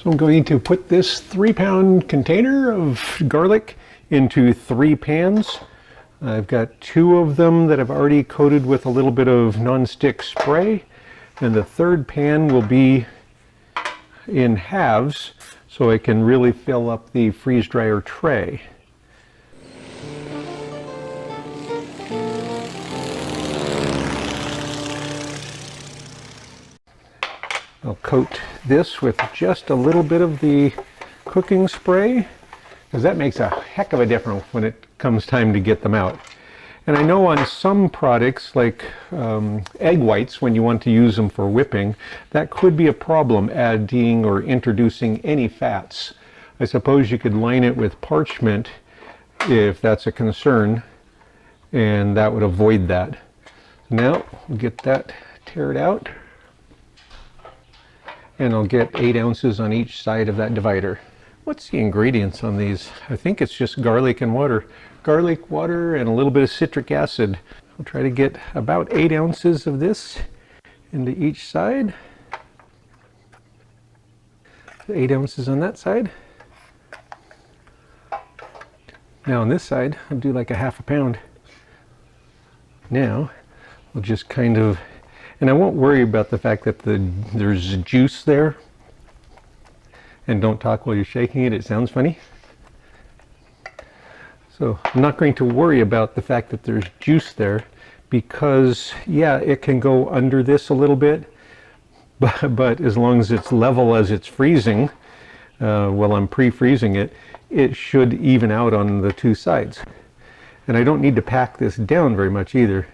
So I'm going to put this 3-pound container of garlic into 3 pans. I've got 2 of them that I've already coated with a little bit of non-stick spray, and the 3rd pan will be in halves so I can really fill up the freeze dryer tray. I'll coat this with just a little bit of the cooking spray, because that makes a heck of a difference when it comes time to get them out. And I know on some products, like egg whites, when you want to use them for whipping, that could be a problem, adding or introducing any fats. I suppose you could line it with parchment if that's a concern, and that would avoid that. Now, we'll get that tared out, and I'll get 8 ounces on each side of that divider. What's the ingredients on these? I think it's just garlic and water. Garlic, water, and a little bit of citric acid. I'll try to get about 8 ounces of this into each side. 8 ounces on that side. Now on this side, I'll do like a half a pound. Now, we'll just kind of, and I won't worry about the fact that there's juice there. And don't talk while you're shaking it, it sounds funny. So I'm not going to worry about the fact that there's juice there, because yeah, it can go under this a little bit, but as long as it's level as it's freezing, while I'm pre-freezing it, it should even out on the 2 sides. And I don't need to pack this down very much either.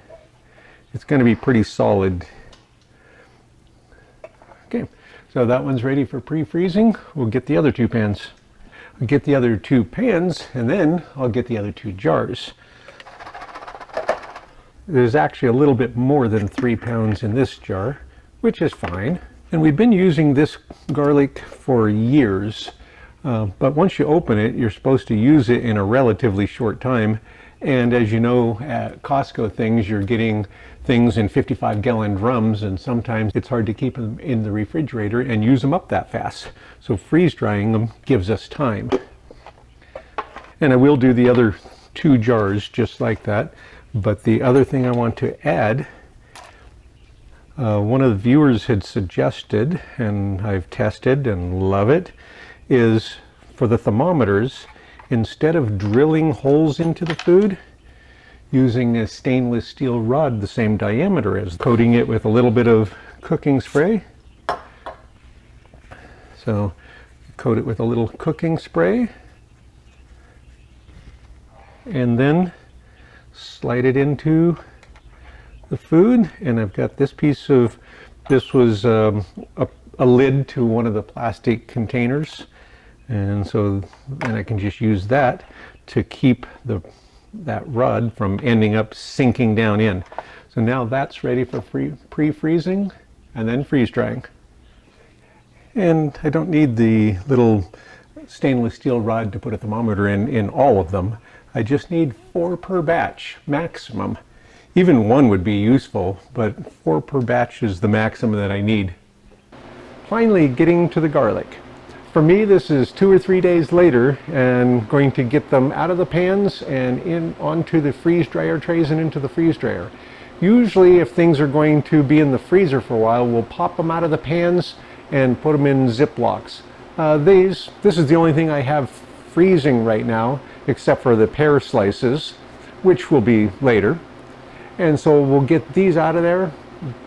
It's going to be pretty solid. Okay, so that one's ready for pre-freezing. We'll get the other 2 pans. I'll get the other 2 pans, and then I'll get the other 2 jars. There's actually a little bit more than 3 pounds in this jar, which is fine. And we've been using this garlic for years, but once you open it, you're supposed to use it in a relatively short time. And as you know, at Costco things, you're getting things in 55-gallon drums, and sometimes it's hard to keep them in the refrigerator and use them up that fast. So freeze drying them gives us time. And I will do the other 2 jars just like that. But the other thing I want to add, one of the viewers had suggested, and I've tested and love it, is for the thermometers, instead of drilling holes into the food, using a stainless steel rod the same diameter as, coating it with a little bit of cooking spray. So coat it with a little cooking spray, and then slide it into the food. And I've got this piece of, this was a lid to one of the plastic containers, and so then I can just use that to keep that rod from ending up sinking down in. So now that's ready for pre-freezing and then freeze drying. And I don't need the little stainless steel rod to put a thermometer in all of them. I just need 4 per batch maximum. Even 1 would be useful, but 4 per batch is the maximum that I need. Finally, getting to the garlic. For me, this is 2 or 3 days later, and going to get them out of the pans and in onto the freeze dryer trays and into the freeze dryer. Usually, if things are going to be in the freezer for a while, we'll pop them out of the pans and put them in Ziplocs. This is the only thing I have freezing right now, except for the pear slices, which will be later. And so we'll get these out of there,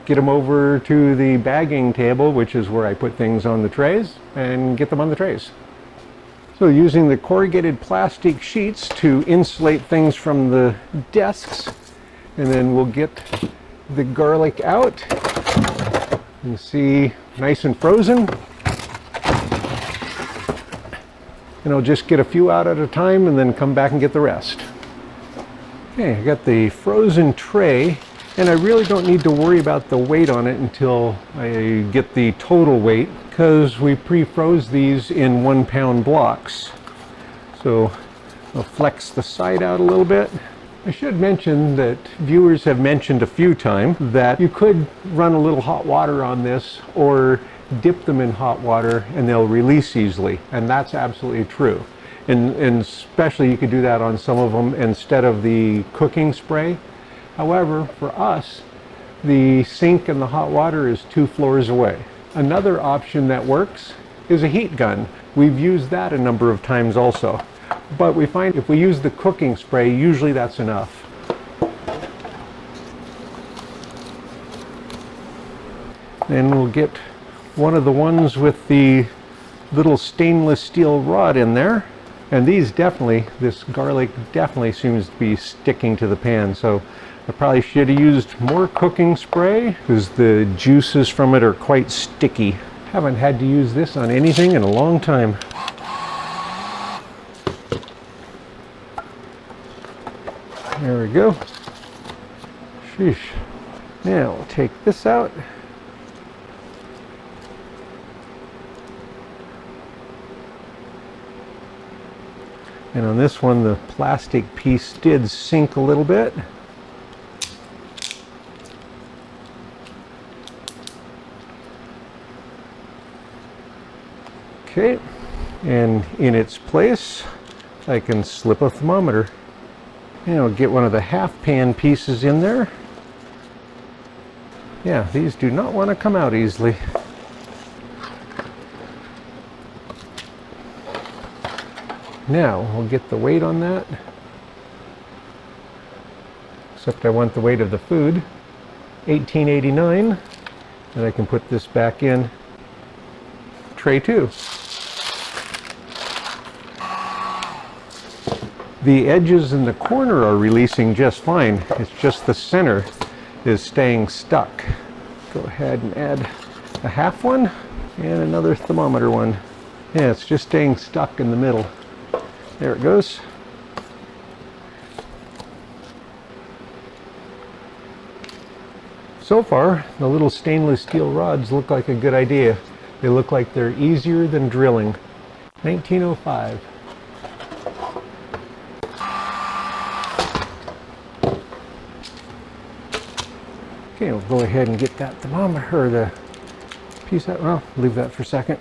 get them over to the bagging table, which is where I put things on the trays, and get them on the trays. So using the corrugated plastic sheets to insulate things from the desks, and then we'll get the garlic out. You see, nice and frozen. And I'll just get a few out at a time and then come back and get the rest. Okay, I got the frozen tray, and I really don't need to worry about the weight on it until I get the total weight, because we pre-froze these in 1 pound blocks. So I'll flex the side out a little bit. I should mention that viewers have mentioned a few times that you could run a little hot water on this, or dip them in hot water and they'll release easily, and that's absolutely true. And especially you could do that on some of them instead of the cooking spray. However, for us, the sink and the hot water is 2 floors away. Another option that works is a heat gun. We've used that a number of times also. But we find if we use the cooking spray, usually that's enough. Then we'll get one of the ones with the little stainless steel rod in there. And these definitely, this garlic definitely seems to be sticking to the pan. So I probably should have used more cooking spray because the juices from it are quite sticky. Haven't had to use this on anything in a long time. There we go. Sheesh. Now we'll take this out. And on this one, the plastic piece did sink a little bit. Okay, and in its place, I can slip a thermometer. And I'll get one of the half pan pieces in there. Yeah, these do not want to come out easily. Now, we'll get the weight on that. Except I want the weight of the food. $18.89. And I can put this back in tray 2. The edges in the corner are releasing just fine. It's just the center is staying stuck. Go ahead and add a half one and another thermometer one. Yeah, it's just staying stuck in the middle. There it goes. So far, the little stainless steel rods look like a good idea. They look like they're easier than drilling. 1905. Okay, we'll go ahead and get that thermometer, or the piece out. Well, leave that for a second.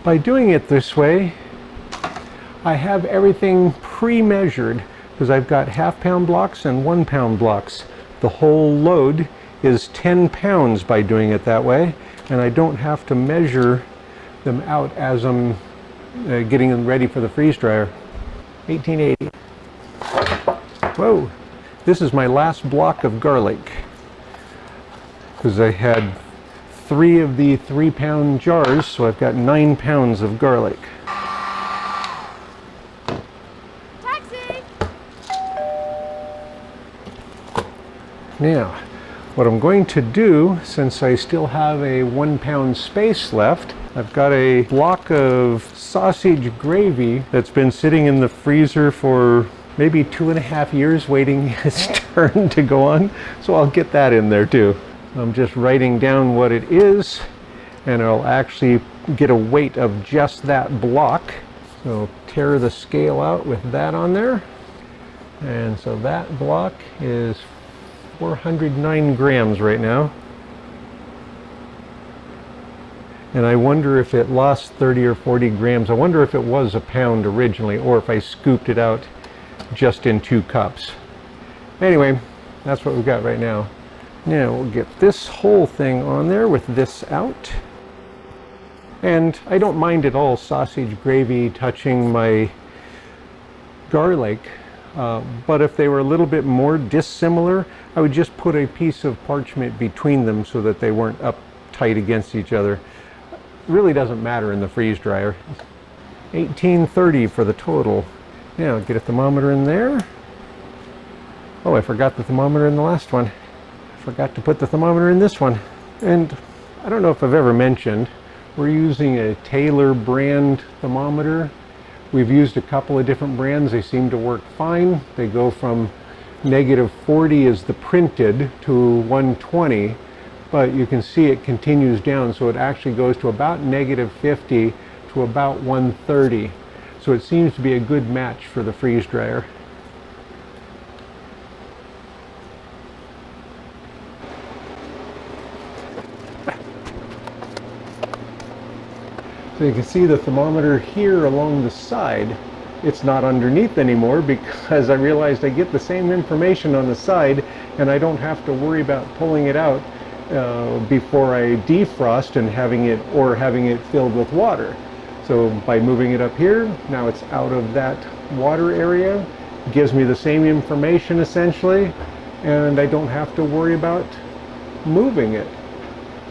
By doing it this way, I have everything pre-measured because I've got half-pound blocks and 1-pound blocks. The whole load is 10 pounds by doing it that way, and I don't have to measure them out as I'm getting them ready for the freeze dryer. 1880. Whoa, this is my last block of garlic because I had 3 of the 3-pound jars, so I've got 9 pounds of garlic. Taxi! Now, what I'm going to do, since I still have a 1-pound space left, I've got a block of sausage gravy that's been sitting in the freezer for maybe 2.5 years waiting its turn to go on, so I'll get that in there too. I'm just writing down what it is, and I'll actually get a weight of just that block. So tear the scale out with that on there. And so that block is 409 grams right now. And I wonder if it lost 30 or 40 grams. I wonder if it was a pound originally, or if I scooped it out just in 2 cups. Anyway, that's what we've got right now. Now we'll get this whole thing on there with this out. And I don't mind at all sausage gravy touching my garlic, but if they were a little bit more dissimilar, I would just put a piece of parchment between them so that they weren't up tight against each other. Really doesn't matter in the freeze dryer. 1830 for the total. Now get a thermometer in there. Oh, I forgot the thermometer in the last one. Forgot to put the thermometer in this one. And I don't know if I've ever mentioned, we're using a Taylor brand thermometer. We've used a couple of different brands. They seem to work fine. They go from -40 is the printed to 120, but you can see it continues down, so it actually goes to about -50 to about 130. So it seems to be a good match for the freeze dryer. So you can see the thermometer here along the side. It's not underneath anymore because I realized I get the same information on the side and I don't have to worry about pulling it out before I defrost and having it filled with water. So by moving it up here, now it's out of that water area, gives me the same information essentially, and I don't have to worry about moving it.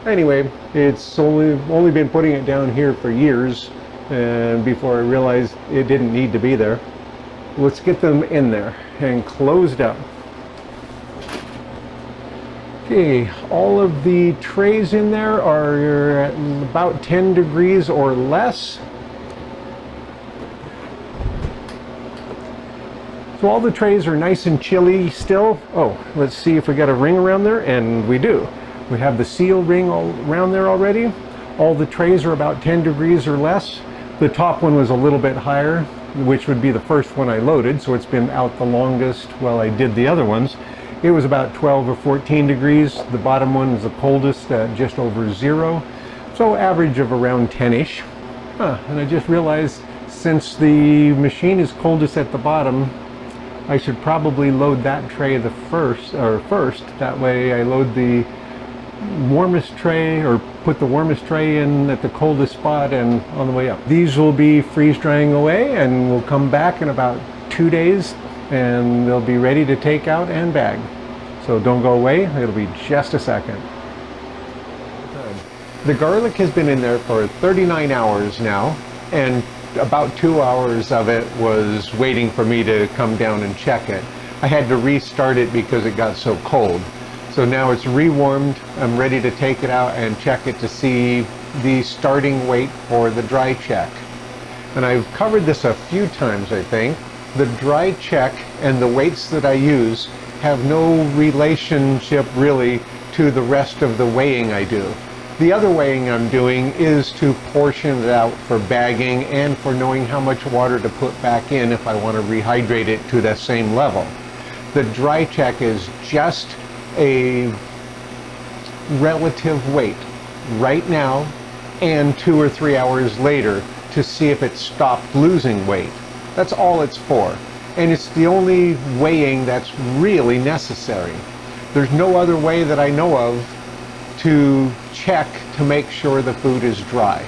Anyway, it's only been putting it down here for years, and before I realized it didn't need to be there. Let's get them in there and closed up. Okay, all of the trays in there are at about 10 degrees or less. So all the trays are nice and chilly still. Oh, let's see if we got a ring around there, and we do. We have the seal ring all around there already. All the trays are about 10 degrees or less. The top one was a little bit higher, which would be the first one I loaded, so it's been out the longest while I did the other ones. It was about 12 or 14 degrees. The bottom one is the coldest at just over 0. So average of around 10-ish. And I just realized since the machine is coldest at the bottom, I should probably load that tray first. That way I load the warmest tray, or put the warmest tray in at the coldest spot and on the way up. These will be freeze drying away and will come back in about 2 days, and they'll be ready to take out and bag. So don't go away, it'll be just a second. The garlic has been in there for 39 hours now, and about 2 hours of it was waiting for me to come down and check it. I had to restart it because it got so cold. So now it's rewarmed. I'm ready to take it out and check it to see the starting weight for the dry check. And I've covered this a few times, I think. The dry check and the weights that I use have no relationship really to the rest of the weighing I do. The other weighing I'm doing is to portion it out for bagging and for knowing how much water to put back in if I want to rehydrate it to that same level. The dry check is just a relative weight right now and 2 or 3 hours later to see if it stopped losing weight. That's all it's for. And it's the only weighing that's really necessary. There's no other way that I know of to check to make sure the food is dry.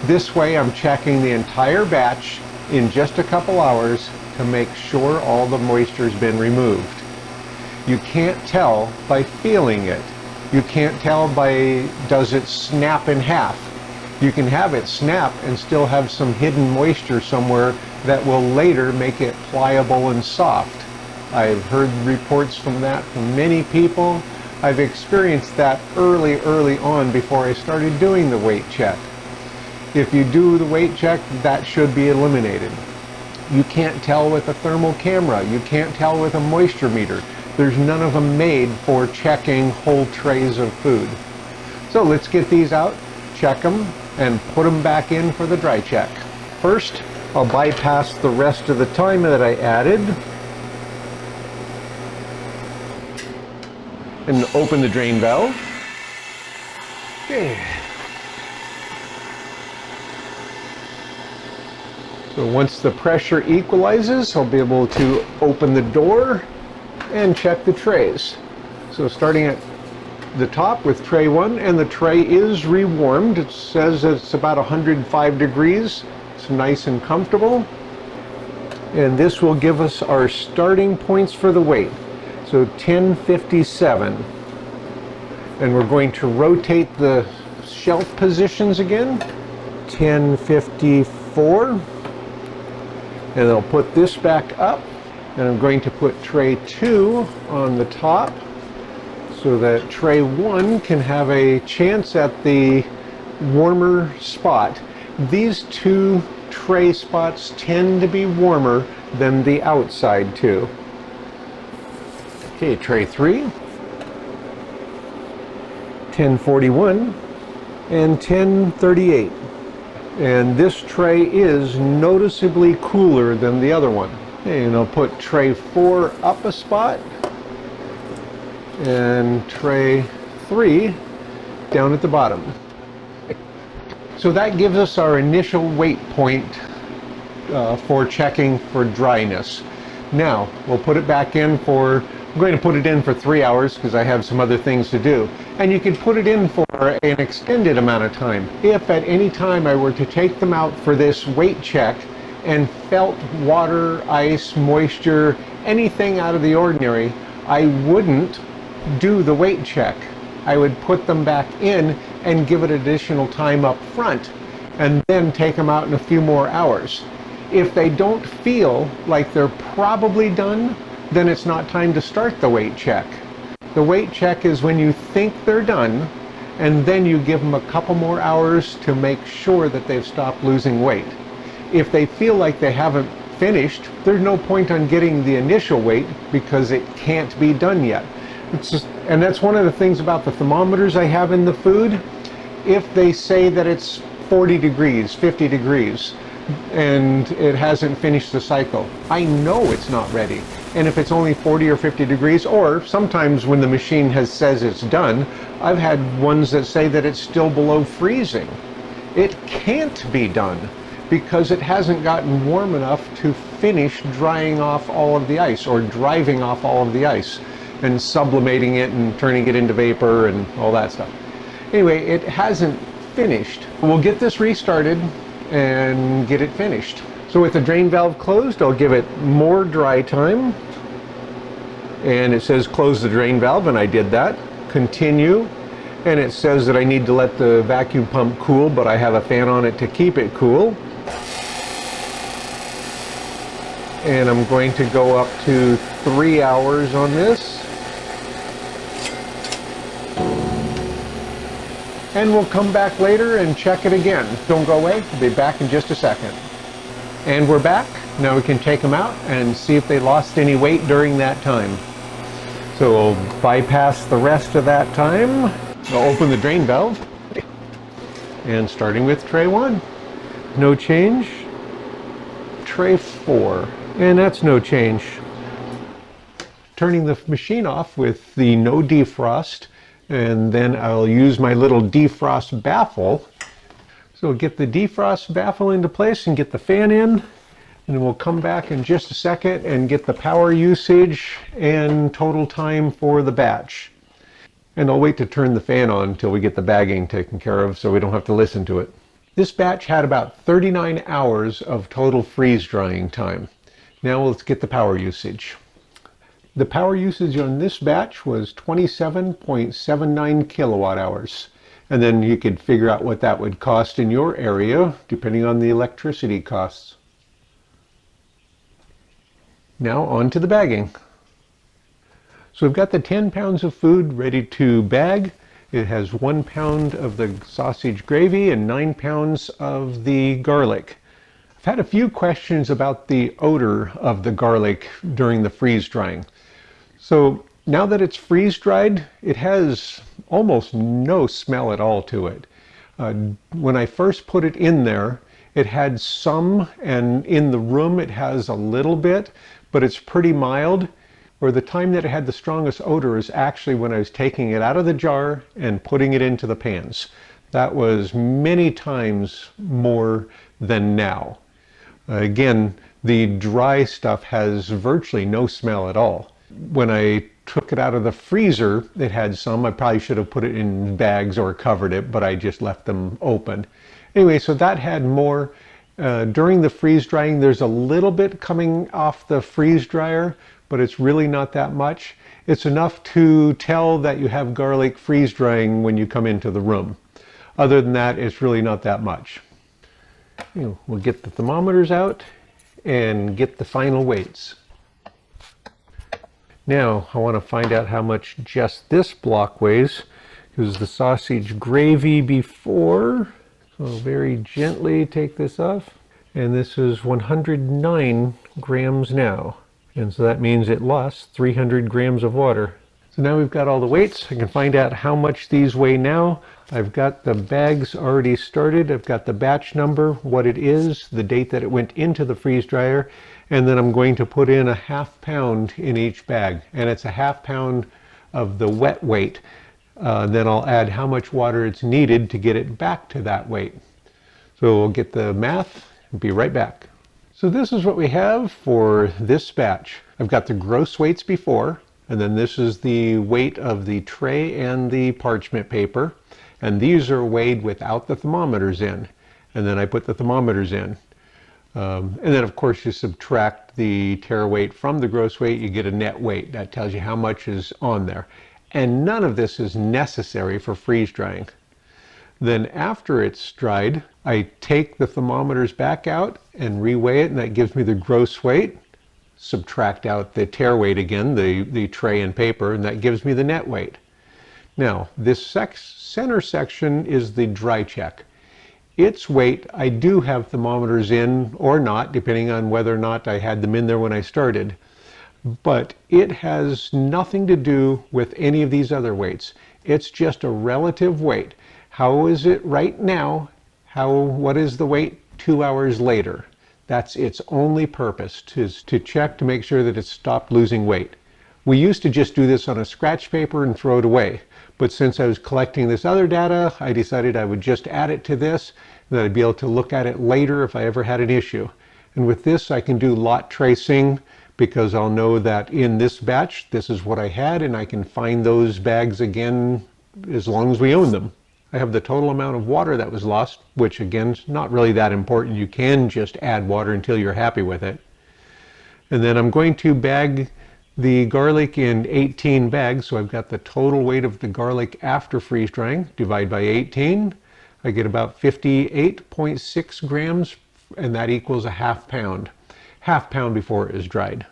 This way I'm checking the entire batch in just a couple hours to make sure all the moisture's been removed. You can't tell by feeling it. You can't tell by, does it snap in half? You can have it snap and still have some hidden moisture somewhere that will later make it pliable and soft. I've heard reports from that from many people. I've experienced that early on before I started doing the weight check. If you do the weight check, that should be eliminated. You can't tell with a thermal camera. You can't tell with a moisture meter. There's none of them made for checking whole trays of food. So let's get these out, check them, and put them back in for the dry check. First, I'll bypass the rest of the time that I added and open the drain valve. Okay. So once the pressure equalizes, I'll be able to open the door and check the trays. So starting at the top with tray 1, and the tray is rewarmed. It says it's about 105 degrees. It's nice and comfortable. And this will give us our starting points for the weight. So 1057. And we're going to rotate the shelf positions again. 1054. And I'll put this back up. And I'm going to put tray 2 on the top so that tray 1 can have a chance at the warmer spot. These two tray spots tend to be warmer than the outside two. Okay, tray 3, 1041, and 1038. And this tray is noticeably cooler than the other one. And I'll put tray 4 up a spot and tray 3 down at the bottom. So that gives us our initial weight point for checking for dryness. Now we'll put it back in for, I'm going to put it in for 3 hours because I have some other things to do. And you can put it in for an extended amount of time. If at any time I were to take them out for this weight check and felt water, ice, moisture, anything out of the ordinary, I wouldn't do the weight check. I would put them back in and give it additional time up front and then take them out in a few more hours. If they don't feel like they're probably done, then it's not time to start the weight check. The weight check is when you think they're done, and then you give them a couple more hours to make sure that they've stopped losing weight. If they feel like they haven't finished, there's no point on getting the initial weight because it can't be done yet. And that's one of the things about the thermometers I have in the food. If they say that it's 40 degrees, 50 degrees, and it hasn't finished the cycle, I know it's not ready. And if it's only 40 or 50 degrees, or sometimes when the machine says it's done, I've had ones that say that it's still below freezing. It can't be done because it hasn't gotten warm enough to finish drying off all of the ice or driving off all of the ice and sublimating it and turning it into vapor and all that stuff. Anyway, it hasn't finished. We'll get this restarted and get it finished. So with the drain valve closed, I'll give it more dry time. And it says close the drain valve, and I did that. Continue. And it says that I need to let the vacuum pump cool, but I have a fan on it to keep it cool. And I'm going to go up to 3 hours on this. And we'll come back later and check it again. Don't go away, we'll be back in just a second. And we're back. Now we can take them out and see if they lost any weight during that time. So we'll bypass the rest of that time. I'll open the drain valve. And starting with tray 1. No change. Tray 4. And that's no change. Turning the machine off with the no defrost. And then I'll use my little defrost baffle. So get the defrost baffle into place and get the fan in. And then we'll come back in just a second and get the power usage and total time for the batch. And I'll wait to turn the fan on until we get the bagging taken care of so we don't have to listen to it. This batch had about 39 hours of total freeze drying time. Now let's get the power usage. The power usage on this batch was 27.79 kilowatt hours. And then you could figure out what that would cost in your area, depending on the electricity costs. Now on to the bagging. So we've got the 10 pounds of food ready to bag. It has 1 pound of the sausage gravy and 9 pounds of the garlic. I've had a few questions about the odor of the garlic during the freeze drying. So now that it's freeze dried, it has almost no smell at all to it. When I first put it in there, it had some, and in the room it has a little bit, but it's pretty mild. Or the time that it had the strongest odor is actually when I was taking it out of the jar and putting it into the pans. That was many times more than now. Again, the dry stuff has virtually no smell at all. When I took it out of the freezer, it had some. I probably should have put it in bags or covered it, but I just left them open. Anyway, so that had more. During the freeze drying, there's a little bit coming off the freeze dryer, but it's really not that much. It's enough to tell that you have garlic freeze drying when you come into the room. Other than that, it's really not that much. We'll get the thermometers out and get the final weights. Now I want to find out how much just this block weighs. It was the sausage gravy before. So very gently take this off. And this is 109 grams now. And so that means it lost 300 grams of water. So now we've got all the weights. I can find out how much these weigh now. I've got the bags already started. I've got the batch number, what it is, the date that it went into the freeze dryer, and then I'm going to put in a ½ pound in each bag. And it's a ½ pound of the wet weight. Then I'll add how much water it's needed to get it back to that weight. So we'll get the math and be right back. So this is what we have for this batch. I've got the gross weights before, and then this is the weight of the tray and the parchment paper. And these are weighed without the thermometers in. And then I put the thermometers in. And then of course you subtract the tare weight from the gross weight, you get a net weight. That tells you how much is on there. And none of this is necessary for freeze drying. Then after it's dried, I take the thermometers back out and reweigh it, and that gives me the gross weight. Subtract out the tare weight again, the tray and paper, and that gives me the net weight. Now, this center section is the dry check. Its weight, I do have thermometers in or not, depending on whether or not I had them in there when I started. But it has nothing to do with any of these other weights. It's just a relative weight. How is it right now? What is the weight 2 hours later? That's its only purpose, is to check to make sure that it's stopped losing weight. We used to just do this on a scratch paper and throw it away. But since I was collecting this other data, I decided I would just add it to this, and that I'd be able to look at it later if I ever had an issue. And with this, I can do lot tracing, because I'll know that in this batch, this is what I had, and I can find those bags again as long as we own them. I have the total amount of water that was lost, which again is not really that important. You can just add water until you're happy with it. And then I'm going to bag the garlic in 18 bags, so I've got the total weight of the garlic after freeze drying. Divide by 18, I get about 58.6 grams, and that equals a half pound. Half pound before it is dried.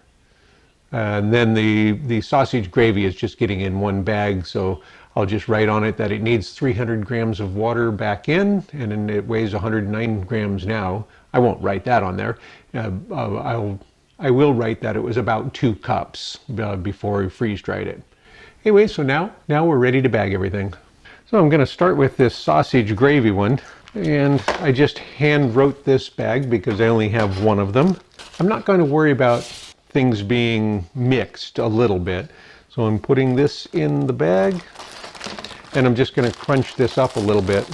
And then the sausage gravy is just getting in one bag, so I'll just write on it that it needs 300 grams of water back in, and then it weighs 109 grams now. I won't write that on there. I will write that it was about 2 cups before we freeze dried it. Anyway, so now we're ready to bag everything. So I'm going to start with this sausage gravy one, and I just hand wrote this bag because I only have one of them. I'm not going to worry about things being mixed a little bit. So I'm putting this in the bag, and I'm just going to crunch this up a little bit.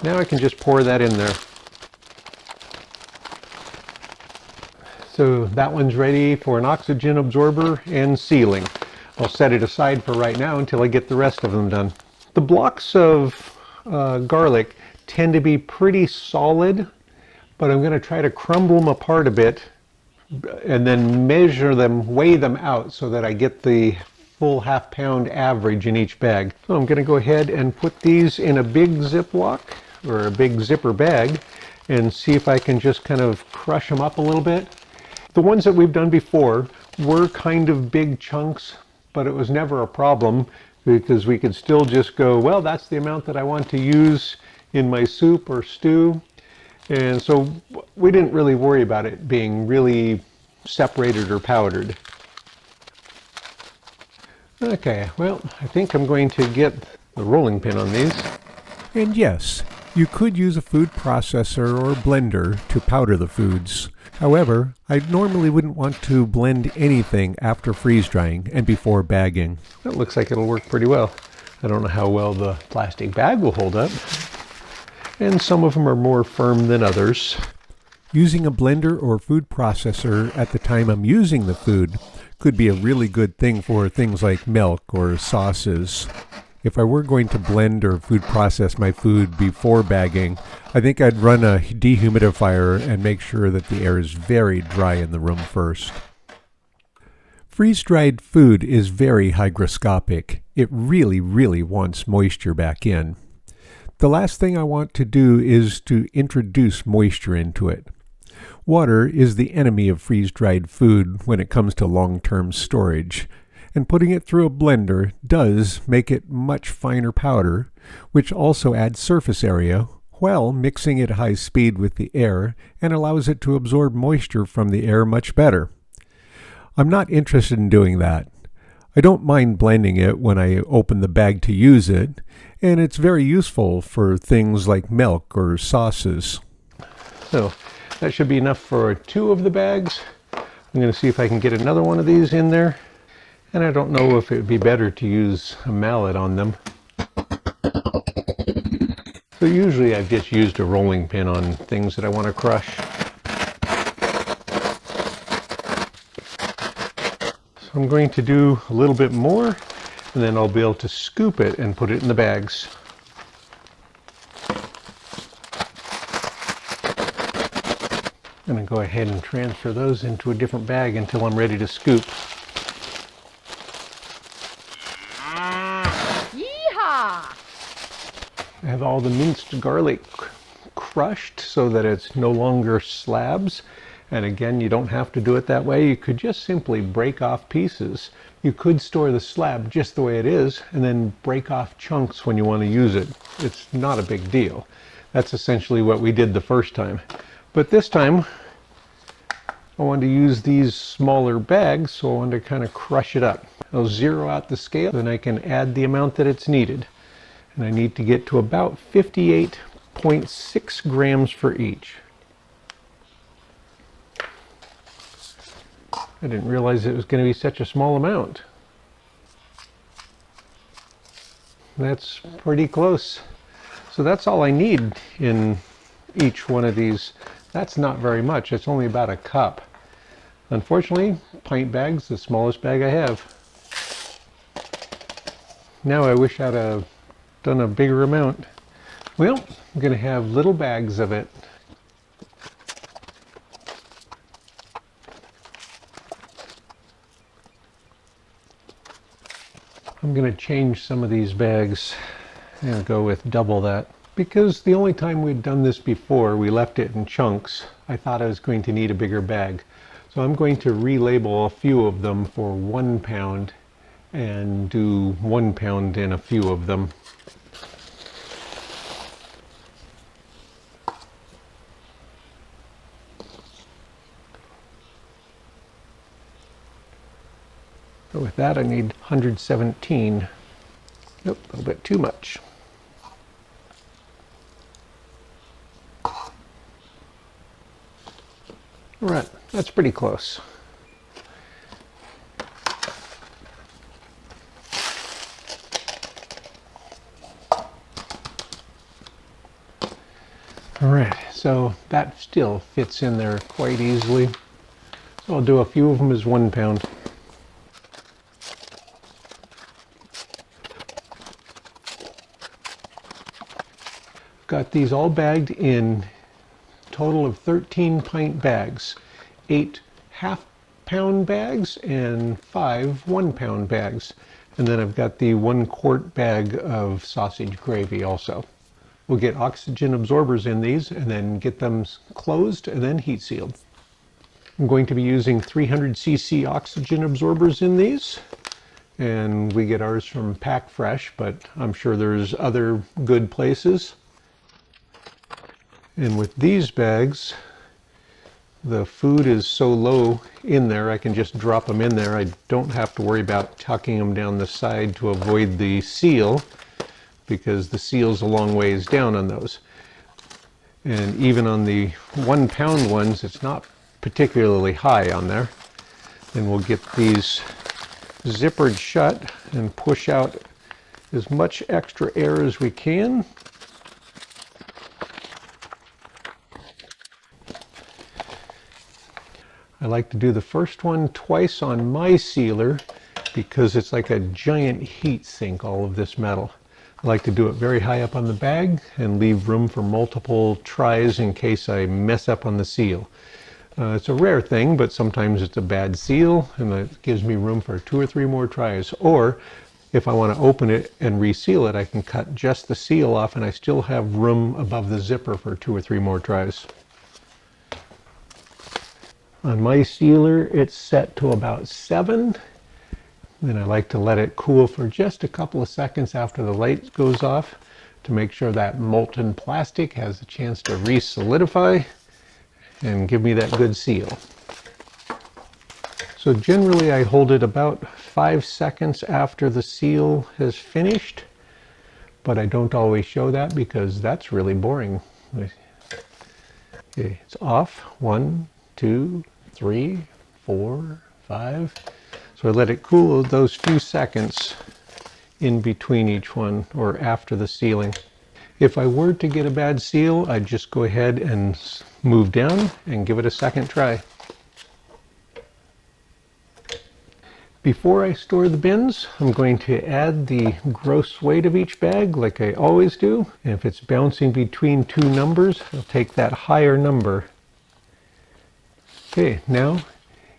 Now I can just pour that in there. So that one's ready for an oxygen absorber and sealing. I'll set it aside for right now until I get the rest of them done. The blocks of garlic tend to be pretty solid, but I'm going to try to crumble them apart a bit and then measure them, weigh them out so that I get the full half pound average in each bag. So I'm going to go ahead and put these in a big Ziploc or a big zipper bag and see if I can just kind of crush them up a little bit. The ones that we've done before were kind of big chunks, but it was never a problem because we could still just go, well, that's the amount that I want to use in my soup or stew. And so we didn't really worry about it being really separated or powdered. Okay, well, I think I'm going to get the rolling pin on these. And yes, you could use a food processor or blender to powder the foods. However, I normally wouldn't want to blend anything after freeze drying and before bagging. That looks like it'll work pretty well. I don't know how well the plastic bag will hold up. And some of them are more firm than others. Using a blender or food processor at the time I'm using the food could be a really good thing for things like milk or sauces. If I were going to blend or food process my food before bagging, I think I'd run a dehumidifier and make sure that the air is very dry in the room first. Freeze-dried food is very hygroscopic. It really wants moisture back in. The last thing I want to do is to introduce moisture into it. Water is the enemy of freeze-dried food when it comes to long-term storage, and putting it through a blender does make it much finer powder, which also adds surface area, while mixing it at high speed with the air and allows it to absorb moisture from the air much better. I'm not interested in doing that. I don't mind blending it when I open the bag to use it, and it's very useful for things like milk or sauces. So that should be enough for 2 of the bags. I'm going to see if I can get another one of these in there. And I don't know if it would be better to use a mallet on them. So usually I've just used a rolling pin on things that I want to crush. So I'm going to do a little bit more, and then I'll be able to scoop it and put it in the bags. I'm going to go ahead and transfer those into a different bag until I'm ready to scoop. Yeehaw! I have all the minced garlic crushed so that it's no longer slabs. And again, you don't have to do it that way. You could just simply break off pieces. You could store the slab just the way it is and then break off chunks when you want to use it. It's not a big deal. That's essentially what we did the first time. But this time, I wanted to use these smaller bags, so I wanted to kind of crush it up. I'll zero out the scale, then I can add the amount that it's needed. And I need to get to about 58.6 grams for each. I didn't realize it was going to be such a small amount. That's pretty close. So that's all I need in each one of these. That's not very much. It's only about a cup. Unfortunately, pint bag's the smallest bag I have. Now I wish I'd have done a bigger amount. Well, I'm going to have little bags of it. I'm going to change some of these bags and go with double that. Because the only time we'd done this before, we left it in chunks, I thought I was going to need a bigger bag. So I'm going to relabel a few of them for 1 pound and do 1 pound in a few of them. So with that, I need 117. Nope, a little bit too much. All right, that's pretty close. All right, so that still fits in there quite easily. So I'll do a few of them as 1 pound. Got these all bagged in total of 13 pint bags, 8 half-pound bags and 5 1-pound bags. And then I've got the 1 quart bag of sausage gravy also. We'll get oxygen absorbers in these and then get them closed and then heat sealed. I'm going to be using 300cc oxygen absorbers in these. And we get ours from PackFresh, but I'm sure there's other good places. And with these bags, the food is so low in there, I can just drop them in there. I don't have to worry about tucking them down the side to avoid the seal, because the seal's a long ways down on those. And even on the 1 pound ones, it's not particularly high on there. Then we'll get these zippered shut and push out as much extra air as we can. I like to do the first one twice on my sealer because it's like a giant heat sink, all of this metal. I like to do it very high up on the bag and leave room for multiple tries in case I mess up on the seal. It's a rare thing, but sometimes it's a bad seal and that gives me room for 2 or 3 more tries. Or if I want to open it and reseal it, I can cut just the seal off and I still have room above the zipper for 2 or 3 more tries. On my sealer, it's set to about 7. Then I like to let it cool for just a couple of seconds after the light goes off to make sure that molten plastic has a chance to re-solidify and give me that good seal. So generally I hold it about 5 seconds after the seal has finished, but I don't always show that because that's really boring. Okay, it's off. 1, 2, 3, 4, 5. So I let it cool those few seconds in between each one or after the sealing. If I were to get a bad seal, I'd just go ahead and move down and give it a second try. Before I store the bins, I'm going to add the gross weight of each bag like I always do. And if it's bouncing between two numbers, I'll take that higher number. Okay, now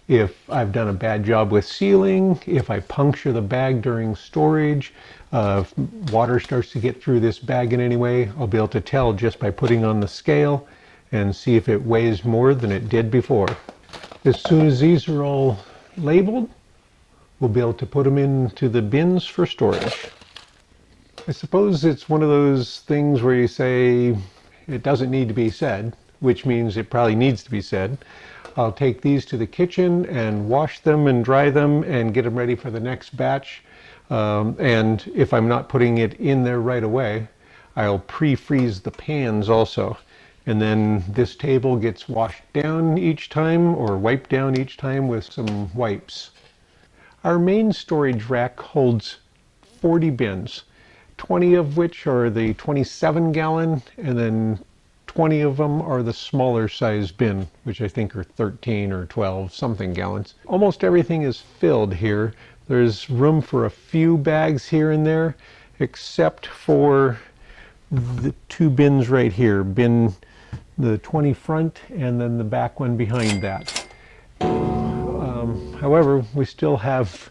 if I've done a bad job with sealing, if I puncture the bag during storage, if water starts to get through this bag in any way, I'll be able to tell just by putting on the scale and see if it weighs more than it did before. As soon as these are all labeled, we'll be able to put them into the bins for storage. I suppose it's one of those things where you say it doesn't need to be said, which means it probably needs to be said. I'll take these to the kitchen and wash them and dry them and get them ready for the next batch. And if I'm not putting it in there right away, I'll pre-freeze the pans also. And then this table gets washed down each time or wiped down each time with some wipes. Our main storage rack holds 40 bins, 20 of which are the 27-gallon, and then 20 of them are the smaller size bin, which I think are 13 or 12 something gallons. Almost everything is filled here. There's room for a few bags here and there, except for the two bins right here, bin the 20 front and then the back one behind that. However, we still have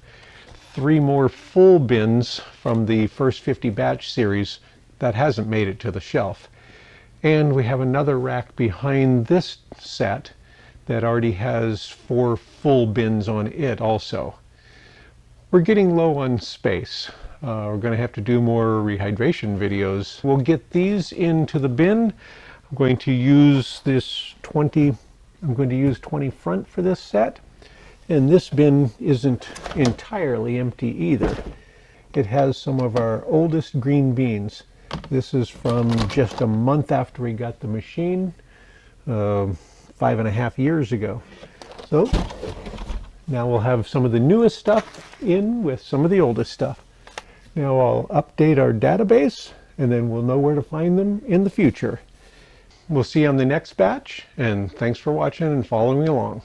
3 more full bins from the first 50 batch series that hasn't made it to the shelf. And we have another rack behind this set that already has 4 full bins on it also. We're getting low on space. We're going to have to do more rehydration videos. We'll get these into the bin. I'm going to use 20 front for this set. And this bin isn't entirely empty either. It has some of our oldest green beans. This is from just a month after we got the machine, 5.5 years ago. So now we'll have some of the newest stuff in with some of the oldest stuff. Now I'll update our database and then we'll know where to find them in the future. We'll see you on the next batch, and thanks for watching and following along.